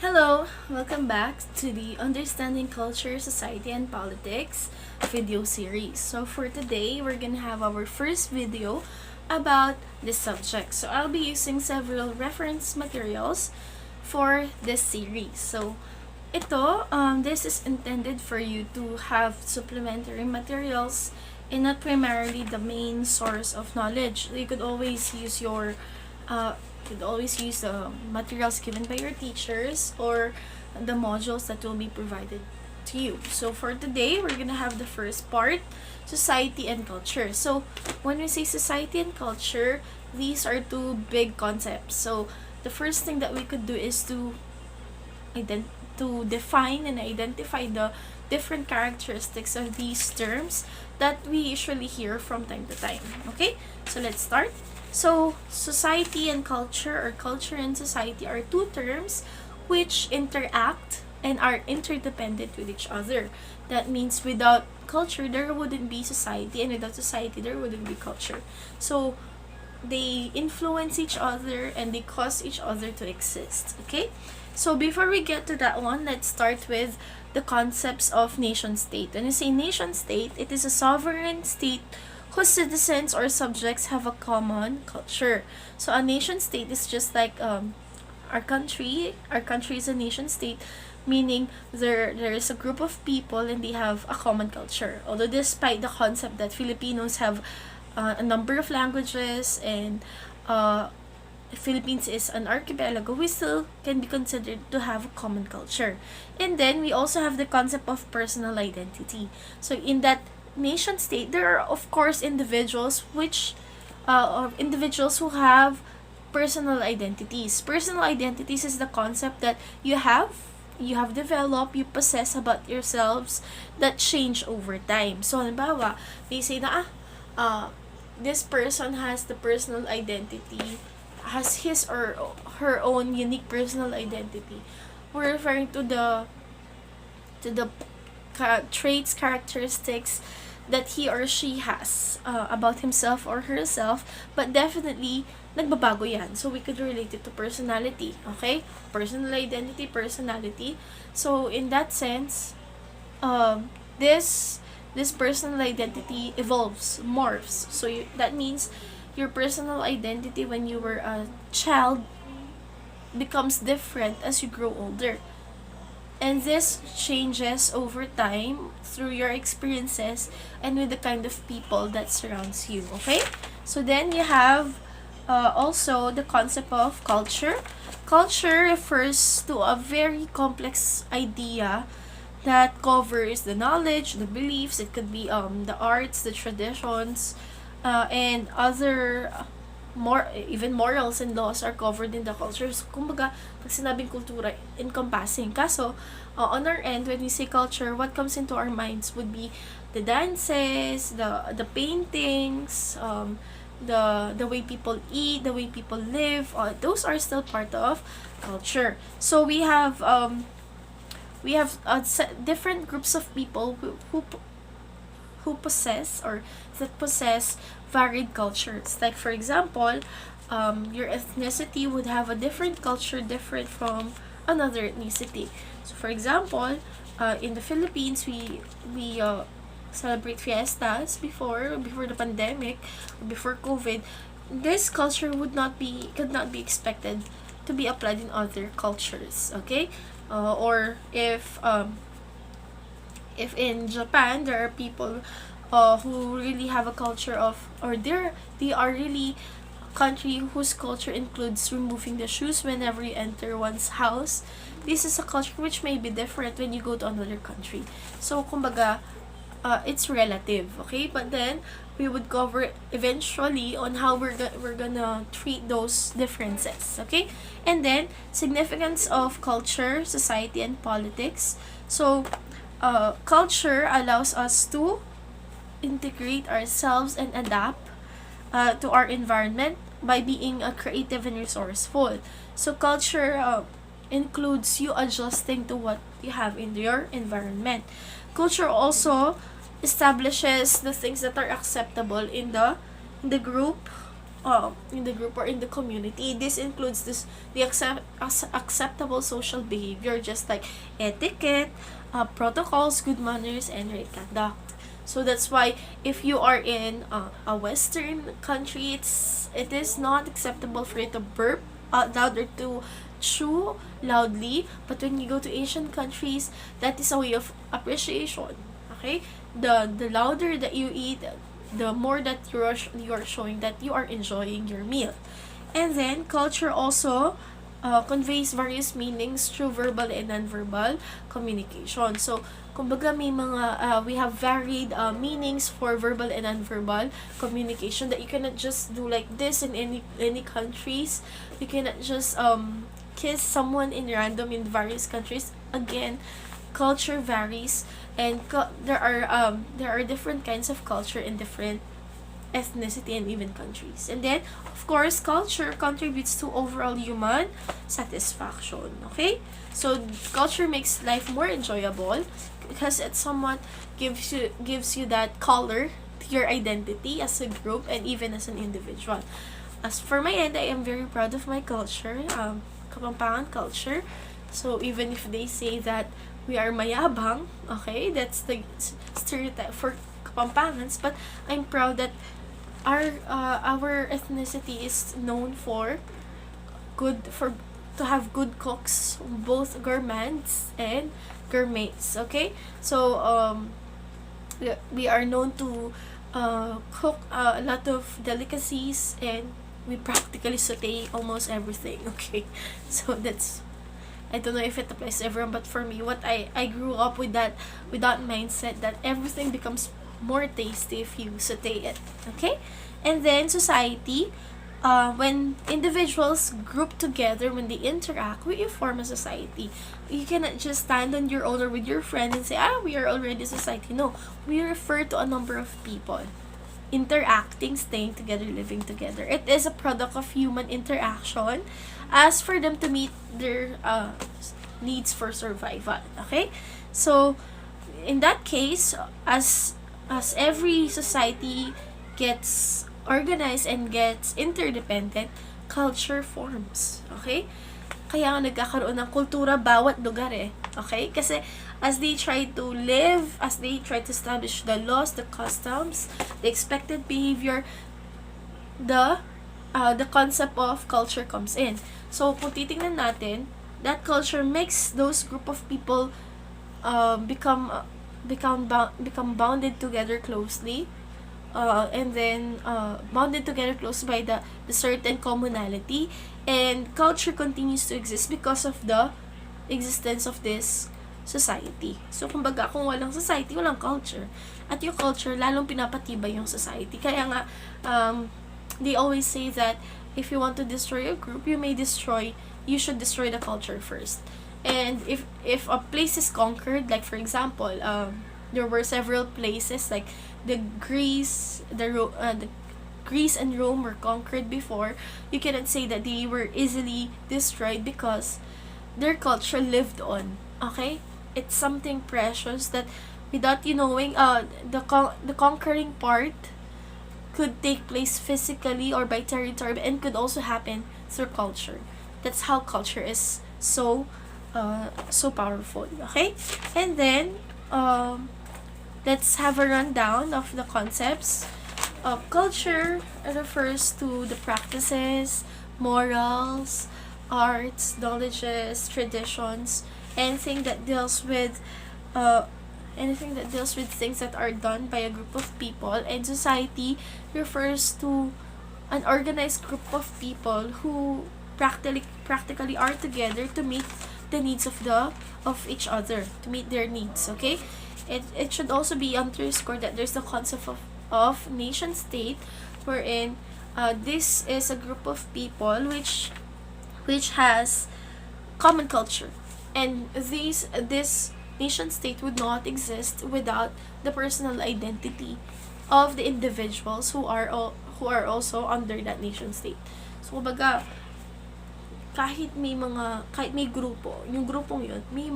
Hello, welcome back to the Understanding Culture, Society, and Politics video series. So for today, we're gonna have our first video about this subject. So I'll be using several reference materials for this series. So this is intended for you to have supplementary materials and not primarily the main source of knowledge. You could always use the materials given by your teachers or the modules that will be provided to you. So for today, we're gonna have the first part, society and culture. So when we say society and culture, these are two big concepts. So the first thing that we could do is to define and identify the different characteristics of these terms that we usually hear from time to time. Okay, so let's start. So, society and culture, or culture and society, are two terms which interact and are interdependent with each other. That means without culture, there wouldn't be society, and without society, there wouldn't be culture. So, they influence each other and they cause each other to exist. Okay? So, before we get to that one, let's start with the concepts of nation state. When you say nation state, it is a sovereign state whose citizens or subjects have a common culture. So a nation state is just like our country. Our country is a nation state, meaning there is a group of people and they have a common culture. Although despite the concept that Filipinos have a number of languages and Philippines is an archipelago, we still can be considered to have a common culture. And then we also have the concept of personal identity. So in that nation state, there are of course individuals who have personal identities. Personal identities is the concept that you have developed, you possess about yourselves that change over time. So halimbawa, they say na this person has the personal identity, has his or her own unique personal identity. We're referring to the traits, characteristics that he or she has about himself or herself, but definitely nagbabago yan. So we could relate it to personality, okay? Personal identity, personality. So in that sense, this personal identity evolves, morphs. So that means your personal identity when you were a child becomes different as you grow older. And this changes over time through your experiences and with the kind of people that surrounds you. Okay? So then you have also the concept of culture. Culture refers to a very complex idea that covers the knowledge, the beliefs. It could be the arts, the traditions, and other even morals and laws are covered in the culture. So, kumbaga, pag sinabing kultura, encompassing. Kaso, on our end, when we say culture, what comes into our minds would be the dances, the paintings, the way people eat, the way people live. Those are still part of culture. So we have different groups of people who possess or that possess varied cultures. Like for example, your ethnicity would have a different culture different from another ethnicity. So for example, in the Philippines, we celebrate fiestas before the pandemic, before COVID. This culture could not be expected to be applied in other cultures. Okay, or if in Japan there are people who really have a culture of, or they are really a country whose culture includes removing the shoes whenever you enter one's house. This is a culture which may be different when you go to another country. So kumbaga, it's relative, okay? But then we would cover eventually on how we're gonna treat those differences, okay? And then significance of culture, society, and politics. So culture allows us to integrate ourselves and adapt to our environment by being creative and resourceful. So culture includes you adjusting to what you have in your environment. Culture also establishes the things that are acceptable in the group in the group or in the community. This includes the acceptable social behavior, just like etiquette, protocols, good manners, and right conduct. So that's why if you are in a Western country, it is not acceptable for you to burp out loud or to chew loudly. But when you go to Asian countries, that is a way of appreciation. Okay, the louder that you eat, the more that you are showing that you are enjoying your meal. And then culture also conveys various meanings through verbal and nonverbal communication. So, kumbaga may mga, we have varied meanings for verbal and nonverbal communication, that you cannot just do like this in any countries. You cannot just kiss someone in random in various countries. Again, culture varies, and there are different kinds of culture in different ethnicity and even countries. And then, of course, culture contributes to overall human satisfaction. Okay? So, culture makes life more enjoyable because it somewhat gives you that color to your identity as a group and even as an individual. As for my end, I am very proud of my culture, Kapampangan culture. So, even if they say that we are mayabang, okay, that's the stereotype for Kapampangans, but I'm proud that our ethnicity is known for to have good cooks, both gourmands and gourmets. Okay, so we are known to cook a lot of delicacies, and we practically saute almost everything. Okay, so that's, I don't know if it applies to everyone, but for me, I grew up with that mindset that everything becomes more tasty if you saute it. Okay? And then society, when individuals group together, when they interact, we form a society. You cannot just stand on your own or with your friend and say, we are already a society. No, we refer to a number of people interacting, staying together, living together. It is a product of human interaction as for them to meet their needs for survival. Okay? So, in that case, as every society gets organized and gets interdependent, culture forms. Okay? Kaya nga nagkakaroon ng kultura bawat lugar eh. Okay? Kasi as they try to live, as they try to establish the laws, the customs, the expected behavior, the concept of culture comes in. So, kung titingnan natin, that culture makes those group of people become bounded together closely, and then bounded together close by the certain commonality, and culture continues to exist because of the existence of this society. So, kumbaga, kung walang society, walang culture. At yung culture, lalong pinapatibay yung society. Kaya nga, they always say that if you want to destroy a group, you should destroy the culture first. And if a place is conquered, like for example, there were several places like the Greece and Rome were conquered before, you cannot say that they were easily destroyed because their culture lived on. Okay? It's something precious that without you knowing, the conquering part could take place physically or by territory, and could also happen through culture. That's how culture is so powerful. Okay? And then, let's have a rundown of the concepts. Culture refers to the practices, morals, arts, knowledges, traditions, anything that deals with things that are done by a group of people. And society refers to an organized group of people who practically are together to meet the needs of each other, to meet their needs. Okay, it should also be underscored that there's the concept of nation state, wherein this is a group of people which has common culture, and this nation state would not exist without the personal identity of the individuals who are also under that nation state. So, kumbaga, kahit may grupo, yung grupong yun, may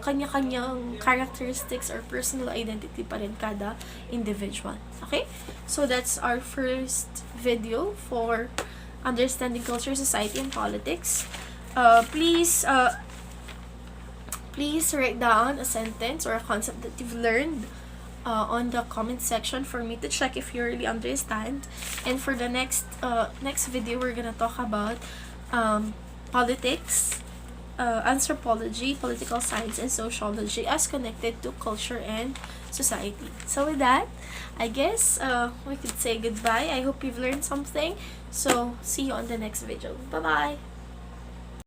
kanya-kanyang characteristics or personal identity pa rin kada individual. Okay? So that's our first video for understanding culture, society, and politics. Please write down a sentence or a concept that you've learned on the comment section for me to check if you really understand. And for the next video, we're gonna talk about politics, anthropology, political science, and sociology as connected to culture and society. So with that, I guess we could say goodbye. I hope you've learned something. So see you on the next video. Bye bye.